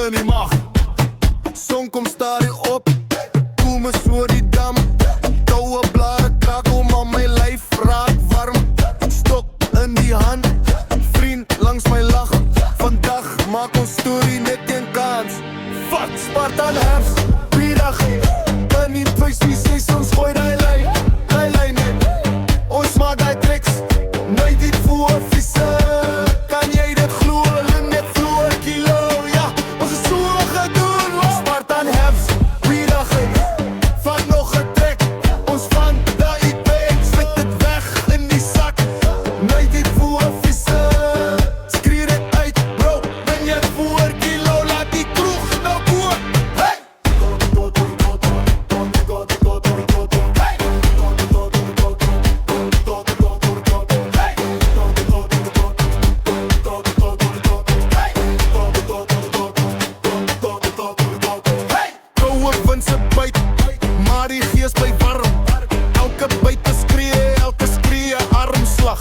in die mag. Son kom staar je op, koel me so die dam. Kouwe blare krakel, maar my lyf raak warm. Stok in die hand, vriend langs my lach. Vandag maak ons story net een kans. Fuck, Spartan herfst, biedag. In die PlayStation 6, ons gooi die lijn net. Ons maak die tricks, nooit dit voor visse. Kan jy dit glo, hulle net vloer kilo. Ja, ons is so gedoen. Spartan herfst, biedag. Van nog een trek, ons van de IP. Zet het weg in die zak, nooit dit voor visse. Skree dit uit, bro, ben jy voor kilo. Laat die kroeg nou boer. Hey! Kouwe wind se byt, maar die gees bly warm. Elke byte skree armslag.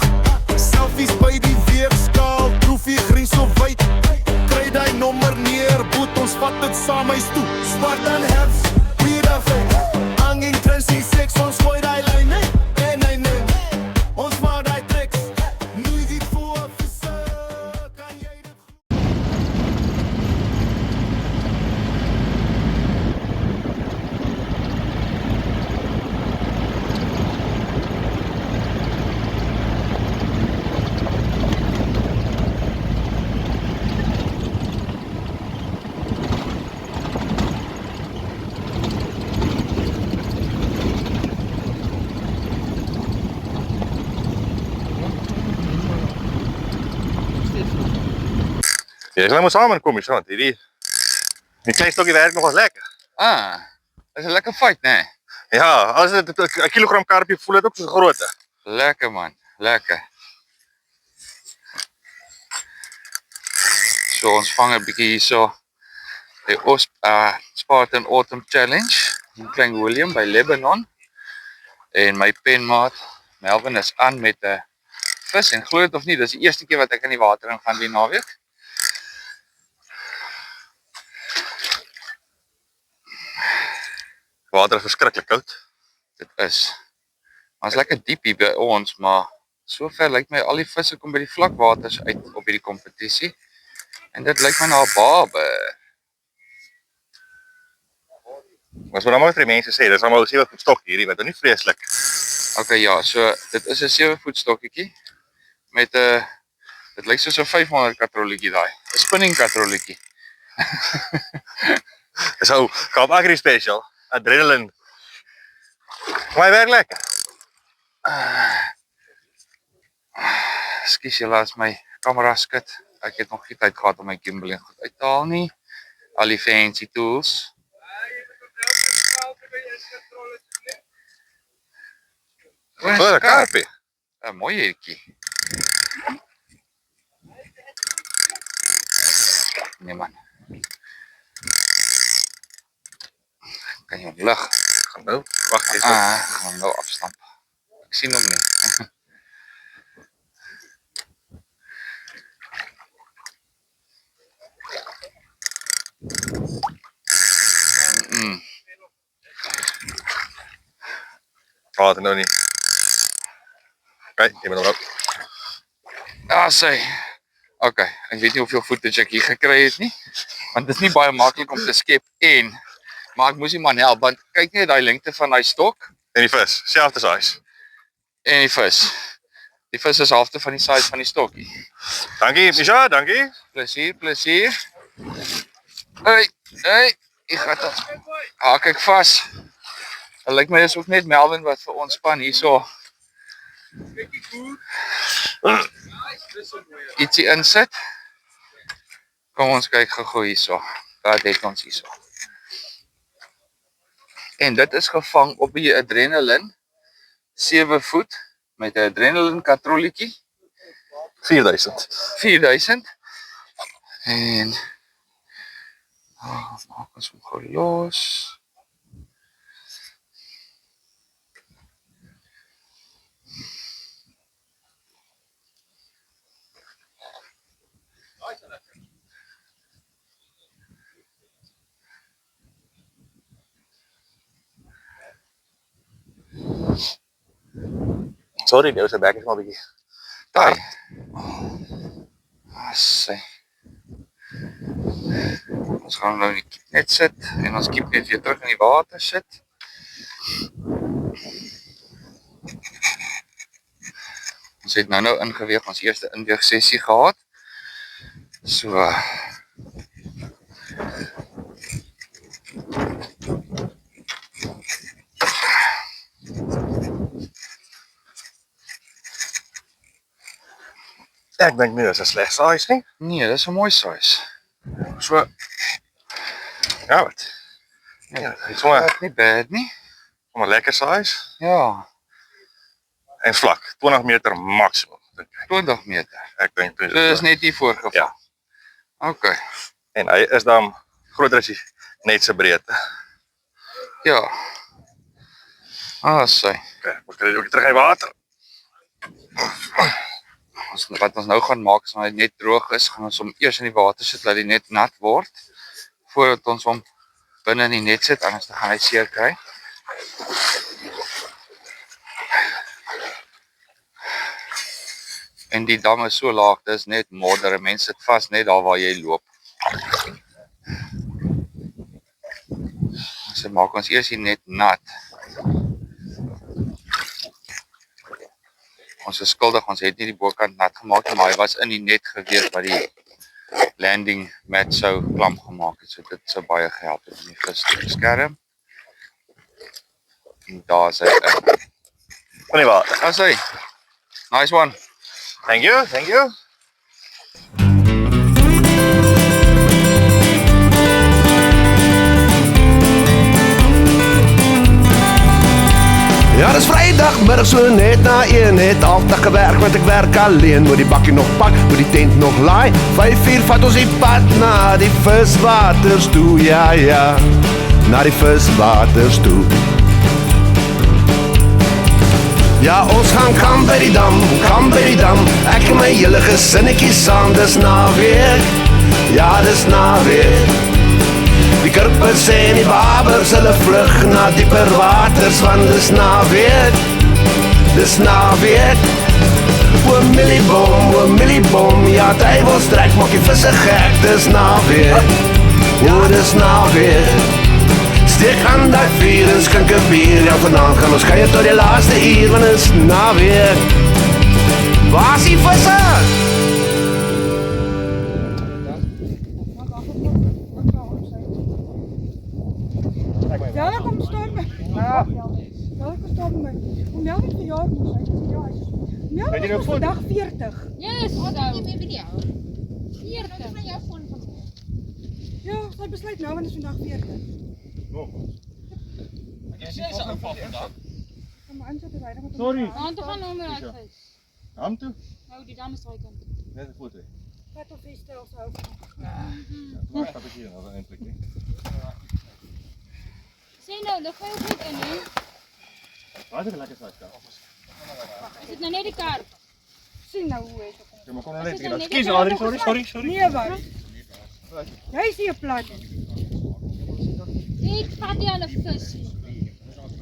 Selfies by die weegskaal, proefie grens so wyd. Kry die nommer neer, boet ons vat dit saam huis toe. Spartan herfst, biedag. Hanging transie seks, ons gooi die lijn. Nee. Ons maak die tricks, nu die voor visse. Kan jy dit Jy is nou maar saam in kom, want die klein stokkie werk nog as lekker. Is 'n lekker fight, né? Ja, as dit 'n kilogram karpie voel dit ook so groot. Lekker man, lekker. So ons vang 'n bietjie hierso die Spartan Autumn Challenge in Klein Willem by Lebanon. En my penmaat Melvin is aan met 'n vis en glo dit of nie, dis die eerste keer wat ek in die water in gaan die naweek. Water is verskriklik koud. Dit is. Maar is lekker diep hier by ons, maar sover lyk my al die visse kom by die vlakwaters uit op hierdie kompetisie. En dit lyk my na 'n babe. Ons moet almal vir die mense sê, dis almal 'n 7 voet stok hierdie wat nie vreeslik. Okay, ja, so dit is 'n 7 voet stokkietjie met 'n dit lyk soos 'n 500 katrolletjie daai. 'n Spinning katrolletjie. Dis ou Kaap Agri Special, adrenaline. Maar werk lekker. Skus julle as my kamera skud. Ek het nog nie tyd gehad om my gimbal en goed uit te haal nie. Al die fancy tools. O, 'n karpie. 'n Mooi hierdie. Nee man. Kan jy hom lig? Gaan nou. Wag eens. Gaan nou afstamp. Ek sien hom nie. Water nou nie. Kyk, jy moet nou. Sê. Okay, ek weet nie hoeveel footage ek hier gekry het nie, want dit is nie baie maklik om te skep maar ek moes die man help, want kyk net daai lengte van daai stok. En die vis, selfde size. En die vis. Die vis is halfte van die size van die stokkie. Dankie, Misha, dankie. Plesier. Hey, ek gaan dit. Haak ek vas. Dit lyk my is ook net Melvin wat vir ons span hierso ietsie insit. Kom ons kyk gou hierso. Wat het ons hierso? En dit is gevang op die adrenaline 7 voet met 'n adrenaline katrolletjie 4000 en maak ons hom gou los. Sorry, die ou se bek is maar 'n bietjie. Daai. Sy. Ons gaan nou in die kiepnet sit en ons kiepnet weer terug in die water sit. Ons het nou ingeweeg ons eerste inweegsessie gehad. So Ek dink nie dis 'n sleg size nie. nee, dis 'n mooi size. So ja, wat? Ja, dit is sommer Dit nie bad nie. 'n lekker size Ja, en vlak, 20 meter maksimum dink ek. 20 meter. Ek dink So dis net hier voorgeval. Ja. Okay. En hy is dan groter as die net se breedte. Ja. Sy. Okay, ons kry dit ook terug in die water. Wat ons nou gaan maak is wanneer hy net droog is, gaan ons hom eers in die water sit laat hy net nat word voordat ons hom binne in die net sit, anders dan gaan hy seer kry. En die dam is so laag, dis net modder, mense sit vas net daar waar jy loop. So maak ons eers hier net nat. Ons is skuldig, ons het nie die bokant nat gemaak nie, maar hy was in die net gewees wat die landing mat sou klamp gemaak het. So dit sou baie gehelp het om die vis te beskerm. En daar is hy in. Van die water. Daar is hy. Nice one. Thank you, thank you. Ja, dis Vrydagmiddag so net na 1, het altyd gewerk, want ek werk alleen. Moet die bakkie nog pak, moet die tent nog laai. 5:00 vat ons die pad na die viswaters toe, ja, ja, na die viswaters toe. Ja, ons gaan kamp by die dam, ek en my hele gesinnetjie saam, dis naweek, ja, dis naweek. Die kurpers en die babers, hulle vlug na dieper waters, want dis naweek, dis naweek. O Milliebom, ja, duivelstrek, maak die visse gek, dis naweek, o, dis naweek. Steek aan die vuur en skink 'n bier, ja, vanaand gaan ons kuier tot die laaste uur, want dis naweek. Waar is die visse? Ja, dan kom staan by. Ja, kom staan by. Om Melvin verjaar moes hy. Ja, hy. Melvin is vandag 40. Yes, ek het video. 40. Dit is van jou foon van. Ja, sy besluit Melvin is vandag 40. Jy sê sy inval vandag. Kom maar insit hy dan met hom. Sorry. Want toe gaan hom uit vis. Ham toe? Nou die dam is daai kant. Net 'n foto. Wat of jy stel sou. Maar stap ek hier nou eintlik nie. Sê nou, lig jou goed in hè. Wat is 'n lekker size kar? Sit nou net die kar. Sien nou hoe hy kom. Jy moet kon Is net dit nou hier. net Skus die Adri, kar? sorry. Nee, wat? Jy sien 'n plat. Ek vat die ander vis.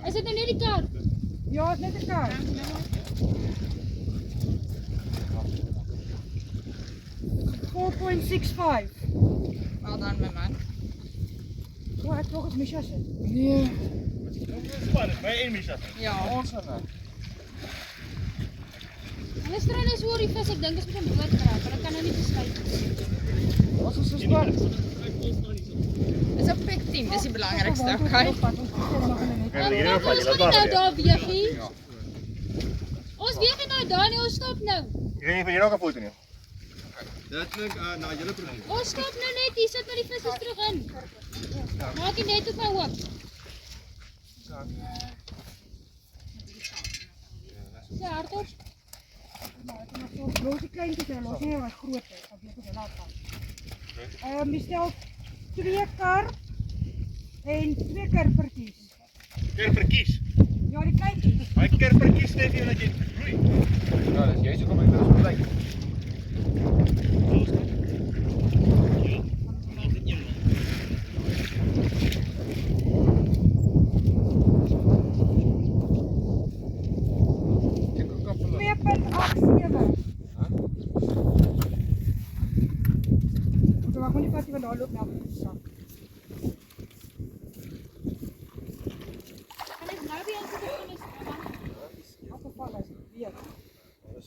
Is dit nou net die kar? Ja, net 'n kar. .65. Wel dan my man. O, ek dink ons Misha se. Span, my en Misha. Ja. Ons gaan nou. Hulle stry nou so oor die vis, ek dink is met 'n boot gerap, hulle kan nou nie besluit nie. Ons is so span. Is 'n pek team, dis die belangrikste, okay? Kan jy hier Ons gaan nie nou daar weegie. Ons weeg nie nou daar nie, ons stop nou. Jy weet nie van hier nog 'n foto nie. Ons stop nou net, hier sit maar die vis is terug in. Maak die net op my oop. Sê hardop. Los die kleintjies en los nie wat groot is, dan weet jy laat gaan. Die stel 2 kar en 2 kerpertjies. Keer verkies. Ja, die kleintjies. My keer verkies net hier dat jy groei. Ja, dis jy se kom ek so bly. Ek nie vat nie, want daar loop Melvin in die sak. Kan ek nou weer aansit van is Afgeval is, weet.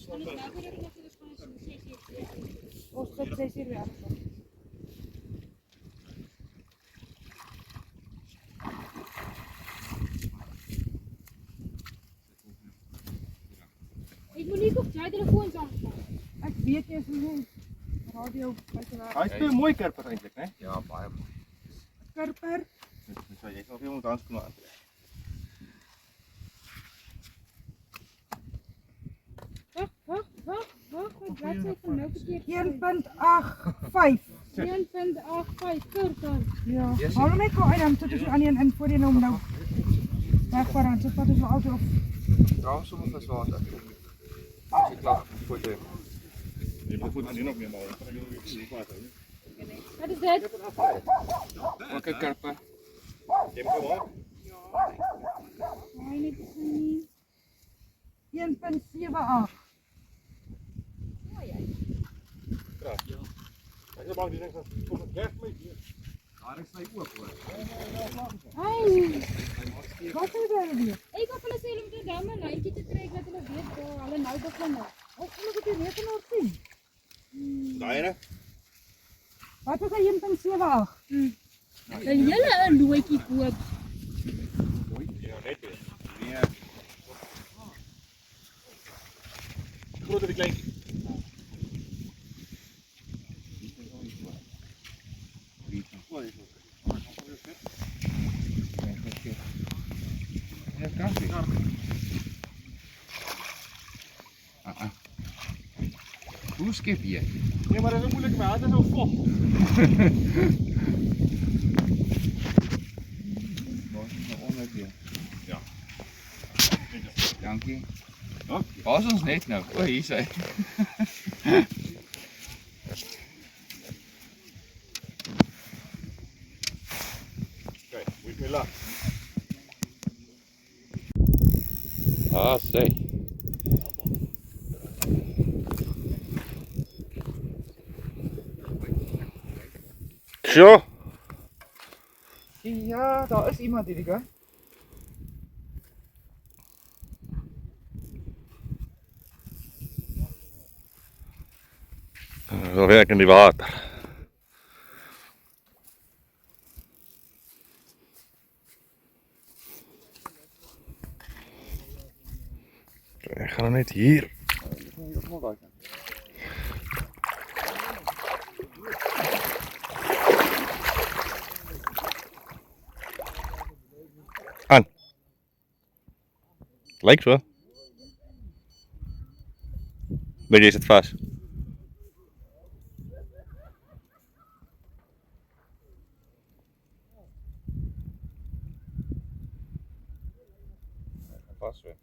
kan ek nou weer net vir ons van 6 uur. Ons sit 6 uur weer afgeval. Ek moet nie op jy telefoons aanstaan. Ek weet nie as jy radio buite werk. Hy is 'n mooi kerper eintlik, né? Ja, baie mooi. Kurper. So jy sal weer moet handskoene aan. Wag, my bladsy van nou verkeerd. 1.85. 1.85 kurkan. Ja. Haal hom net uit dan sit ons aan een in voor jy hom nou. Wegvaar dan sit wat ons nou auto of Draam sommer viswater. As ek klaar voor jy. Jy moet goed aan doen ook meer maar. Wat is dit? Ook 'n karper. Jy moet maar. Nee, net nie. 1.78. Ek is bang die ding kom het weg met hier. Daar is hy oop hoor. Ai, Wat is daar weer? ek hoop hulle sê hulle moet 'n damme lyntjie te trek dat hulle weet waar hulle nou begin het. Ons moet op die rekenaar sien. Daai ene. Wat is hy 1.78? Wil julle 'n loetjie koop? Ja, net weer. Nee. Groter die klein. Hoe skep jy? Nee, maar dit is moeilik, my hande is nou vol. Ja. Dankie. Dank. Waar is ons net nou? O, hier is hy. Okay, wish me luck. Ah, sê. Sjoe. Ja, daar is iemand hierdie kant. Zo werk in die water. Ik ga nog net hier. Aan. Lijkt zo. Beetje is het vast. Pas weer.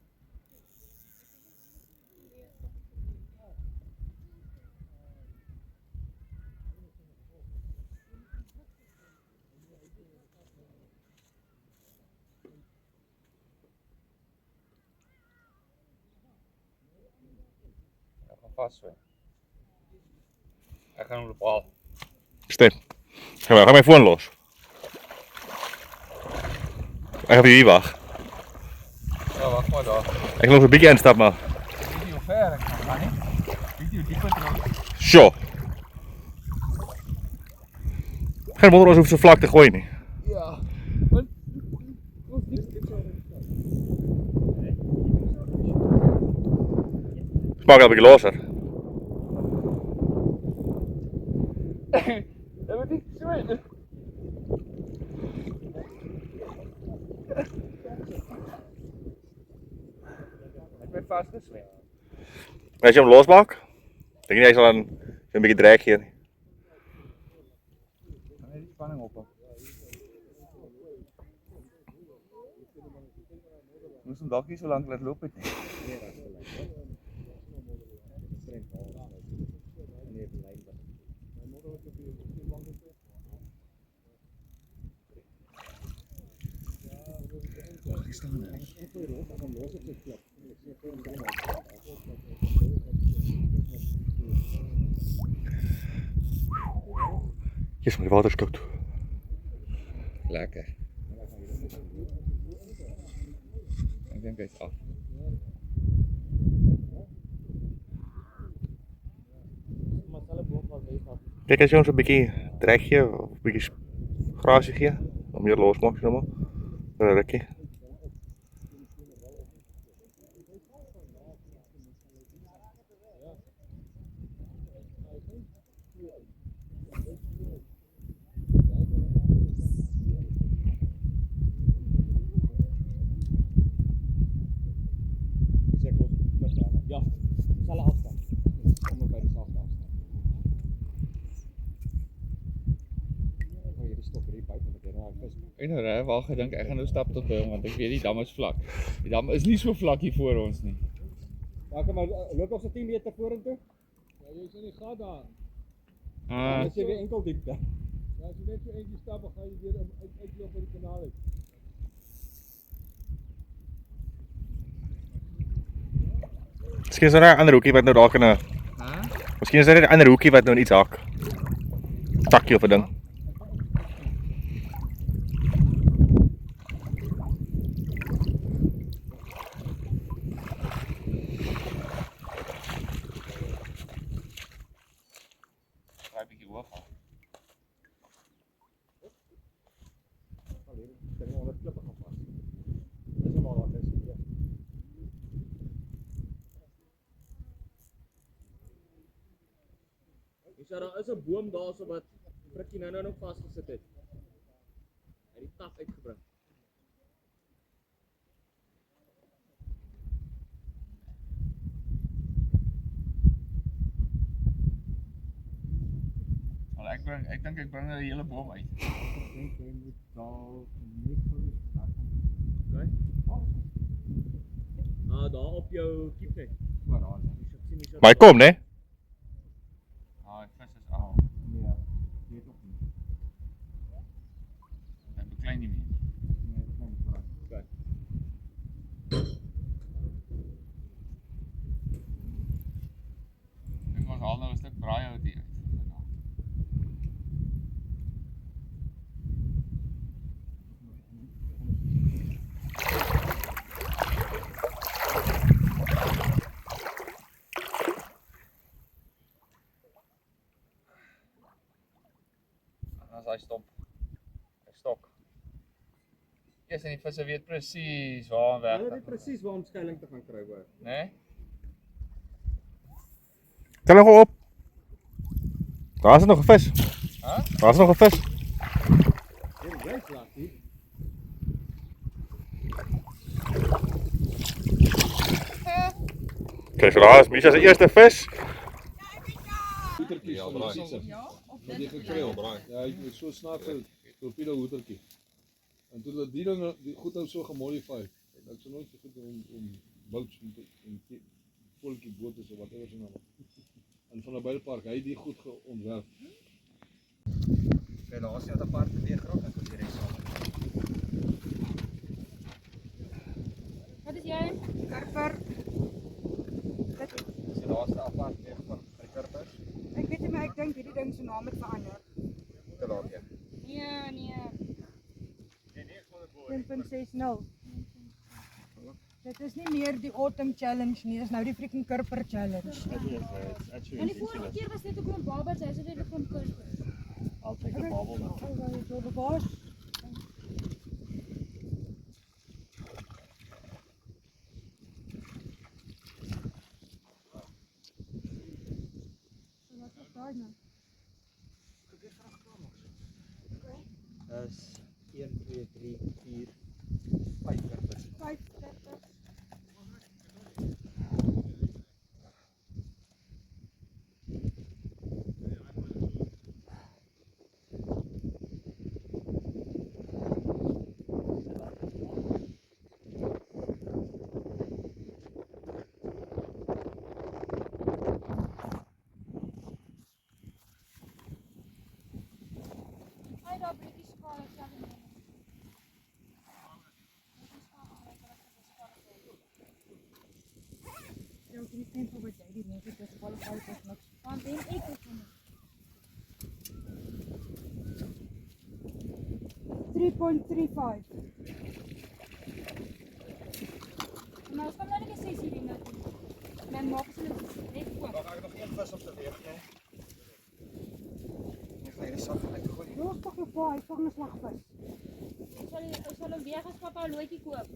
Pas weer. Ek gaan hom bepaal. Stem. Ga mijn phone los. Ik ga hier wachten. Ja, wag maar daar. Ik nog een beetje instap maar. Weet jy hoe ver ek kan gaan nie? Weet jy hoe diep het raak? Zo. Geen wonder als hoeft zo vlak te gooien. Nie. Ja. Smaak een beetje losser. Dat moet ik zwemmen. Ik ben vastgezwemd. Als je hem losmaakt, denk je dat je al een beetje dreig hier. Dan heb je spanning op. Moest hem dalk niet zo lang laten lopen. Yes, my water is koud. Lekker. Ek dink hy's af. Kijk, als je ons een beetje trekje of een beetje graasje geeft, dan meer losmaken zomaar. Dan rek je. Ja, dieselfde afstand. Kom by dieselfde afstand. Hierdie stop hierdie pyp want ek het nou vis. Ek nou reg wel gedink ek gaan nou stap tot by hom want ek weet die dam is vlak. Die dam is nie so vlak hier voor ons nie. Ja, kom maar loop ons 10 meter vorentoe. Ja, jy is in die gat daar. Ah, Dis weer enkel diepte. Ja, as jy net so eentjie stap, dan gaan jy weer uitloop by die kanaal uit. Misschien is er een ander hoekie wat nou daar kan... Misschien is er een ander hoekie wat nou iets hak. Takje of een ding. draai 'n bietjie hoog af. Ek dink onder klippe gaan vas. Dis nou maar wat is hier. Daar is 'n boom daarso wat Frikkie nou nog vasgesit het. Hy het die tak uitgebring. Wel ek dink ek bring 'n hele boom uit. Ek dink jy moet daar net so iets maak. Okay. Daar op jou kiepnet. Maar daar is. Maar hij komt, hè? Ah, die vis is af. Nee, weet ook nie. Hy beklein nie meer. Nee, ek kan nie praat. Okay. Ek ons haal nou 'n stuk braaihout hier uit. Hy stop. Hy stok. Eers en die visse weet presies waar om weg Hulle te weet presies waar om skuiling te gaan kry hoor. Nee? Tel nog op. Daar is nog een vis. Huh? Daar is nog een vis. Jy's lucky. Kijk, daar is Misha zijn eerste vis. Hoetertjies ja, van die sietse. Wat jy gekry al braai. Ja, hy het so snaakse torpedo hoetertjie. En toe dat die ding die goed nou so gemodify. Ek sou nooit so goed om boats en volkie bote so whatever se naam. En van 'n buidelpark, hy het die goed geontwerp. Okay, daar is net 'n aparte weergrond en tot die res al. Wat is jy? Karper. Dis die laaste aparte weergrond vir die kurpers. Ek weet nie, maar ek dink hierdie ding se naam het verander. Te laat ja. Nee. 1.60. Dit is nie meer die Autumn Challenge nie, dit is nou die freaking Kurper Challenge. En die vorige keer was dit ook 'n babas, hy's net 'n klomp kurpers. I'll take a bobble now. So the boss. Wat is daai nou? Dis 1 2 3 4 5 kurpers. 5 kurpers. Hy daar British skaal ek sal nie. Ja, ek weet nie wat jy die mense disqualified is niks. Want en ek is nie. 3.35. Maar ons kan nou net 'n 6 hierdie nou doen. Dan maak ons dit net oop. Wag, ek het nog een vis om te weeg, nee. Ek gaan hierdie sak uitgooi. Los toch je paai, vang een slagvis. Ek sal hom weer as papa 'n loetjie koop.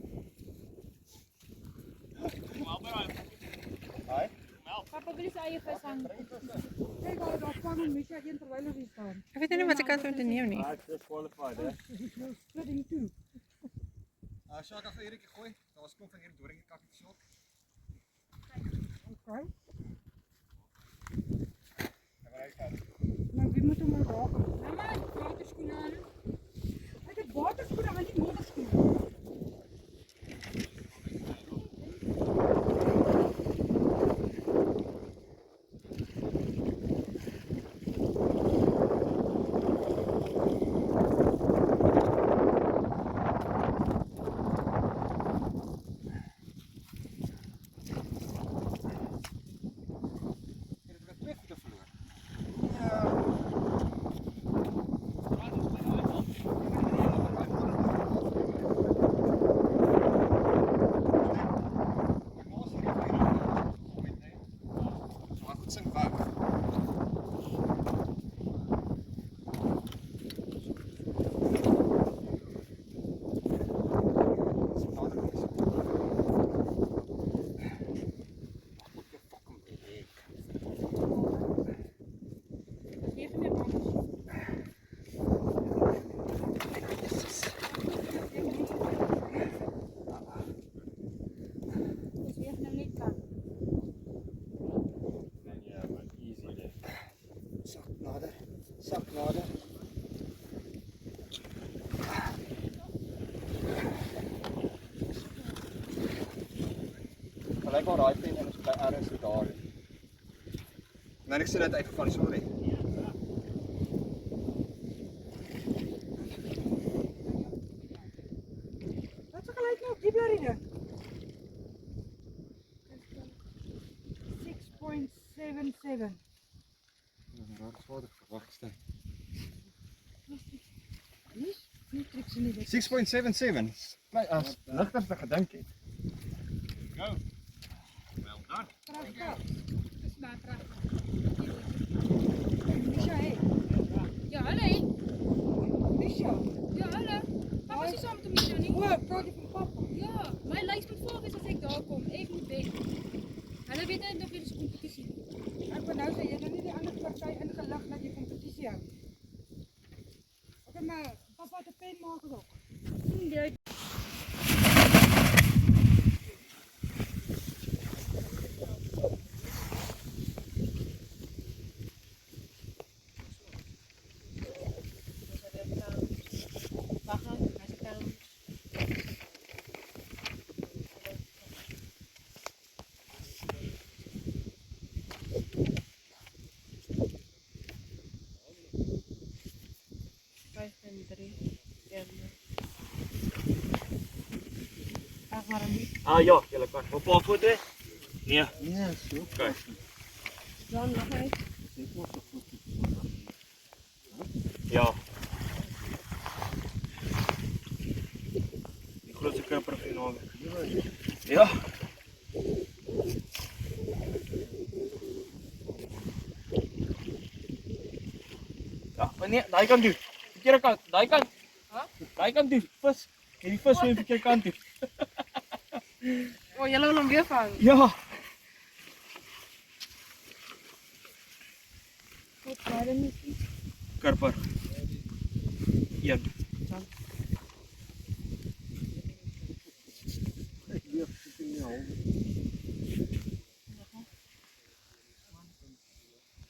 Haai? Papa wil sy eie vis hang. Kijk al, daar vang een Misha in terwijl er hier staan. Ek weet nie wat ek kan om te neem nie. Haai, disqualified, hè. You're splitting two. Sjoak, ek gaan hierdie gooi. Daar was klomp van hierdie doringie kakkies op. Okay. Nou, wie moet hem al raken? Mamma, waterskoene aan. Ek het waterskoene aan, nie modderskoene. Sak nader. Gelyk waar daai pen en ons bly ergens daar. Nou ek sê dit uitgeval, sorry. Wat is gelijk nou op die blarine? 6.77. Daar is water verwag staan. Nie trek sy nie. 6.77. Bly as ligter as ek gedink het. Pragtig. Dis maar pragtig. Misha, hé. Ja, hulle hè. Misha. Ja, hulle. Papa is saam met hom hier nie. O, praat jy van papa? Ja, my lys moet vol wees as ek daar kom. Ek moet weg. Hulle weet net nog hier is kompetisie. Ek wil nou sê, jy het nou nie die ander partij ingelig dat jy competitie hou. Ok, maar papa het 'n pen maak ook. Nee, Ah ja, julle kan. Op 'n paar foto? Nee. Nee, so. Okay. Dan nog hy. Ja. Die grootste kipper van die naweek. Ja. Ja, maar nee, daai kant toe. Verkeerde kant, daai kant. Hæ? Daai kant toe. Vis. Hierdie vis swem verkeerde kant toe. O, julle wil hom weer vang. Ja. Wat baie nie. Karper. Een. Ek leef sit in die halwe.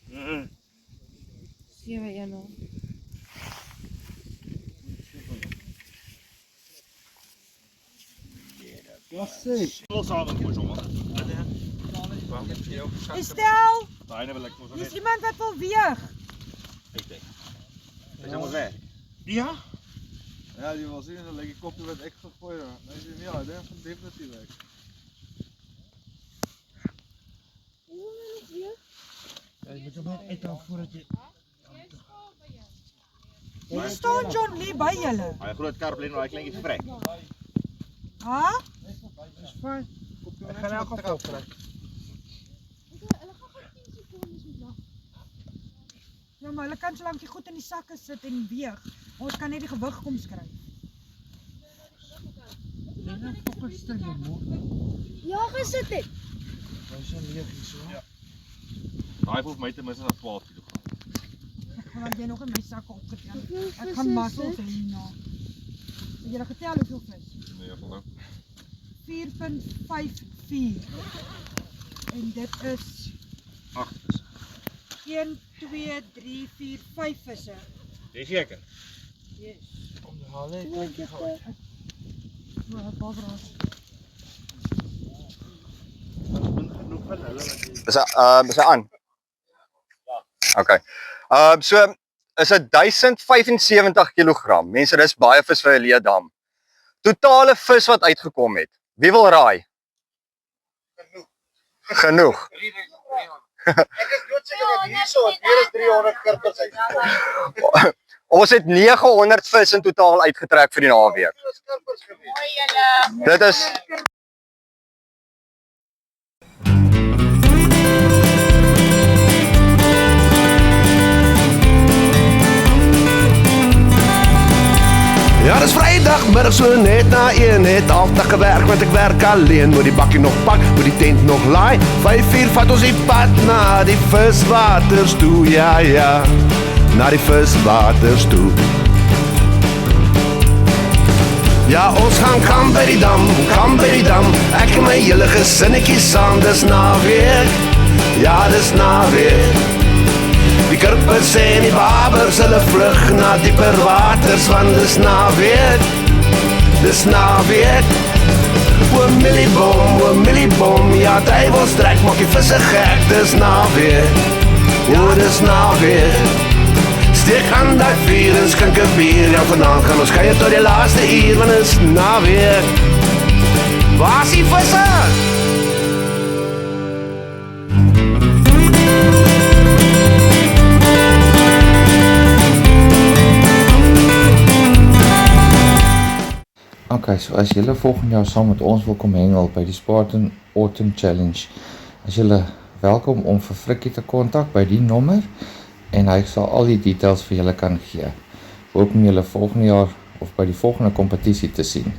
Mm. 7-1. Ja, sê. Los aan met mos hom. Estel, Daai wil ek mos hier is net. iemand wat wil weeg. Ek dink. Is hom weg. Ja. Ja, die wil sien en dan lyk die kopie wat ek gegooi het. Nou sê ja, dit gaan definitief weg. Ja, jy moet hom net uithaal voordat jy Hier staan John Lee by julle. Hy groot karp lê nou daai kleintjie vrek. Ha? Ek gaan elk geval kry. Ja, maar hulle kan so lank die goed in die sakke sit en weeg. Ons kan net die gewig kom skryf. Ja, gesit het. Daai hoef my ten minste na 12 kg. Ek gaan dan jy nog in my sakke opgetel. Ek gaan mussels hê hierna. Het jy al getel hoeveel vis? Nee, ek nou. 4.54. En dit is 8 vis. 1, 2, 3, 4, 5 visse. Dis seker. Yes. Kom jy haal net kleintjie gou. Maar ek wou vra. Is hy aan? Ja. Okay. So is dit 1075 kg. Mense, dis baie vis vir 'n leedam. Totale vis wat uitgekom het. Wie wil raai? Genoeg. Ek is doodseker dat hierso meer as 300 kirpels uitgekom. Ons het 900 vis in totaal uitgetrek vir die naweek. Dit is Ja, dis Vrydagmiddag so net na 1, het altyd gewerk, want ek werk alleen. Moet die bakkie nog pak, moet die tent nog laai. 5:00 vat ons die pad na die viswaters toe, ja, ja. Na die viswaters toe. Ja, ons gaan kam by die dam. Ek en my hele gesinnetjie saam, dis naweek. Ja, dis naweek. Die kirpers en die babers, hulle vlug na dieper waters, want dis naweek. Dis naweek. O Milliebom, ja, duivels trek, maak die visse gek, dis naweek. O, dis naweek. Steek aan die vuur en skink 'n bier, ja, vanaand gaan ons kuier tot die laaste uur, want dis naweek. Waar is die visse? Okay, so as julle volgende jaar saam met ons wil kom hengel by die Spartan Autumn Challenge, is julle welkom om vir Frikkie te kontak by die nommer en hy sal al die details vir julle kan gee. Hoop om julle volgende jaar of by die volgende kompetisie te sien.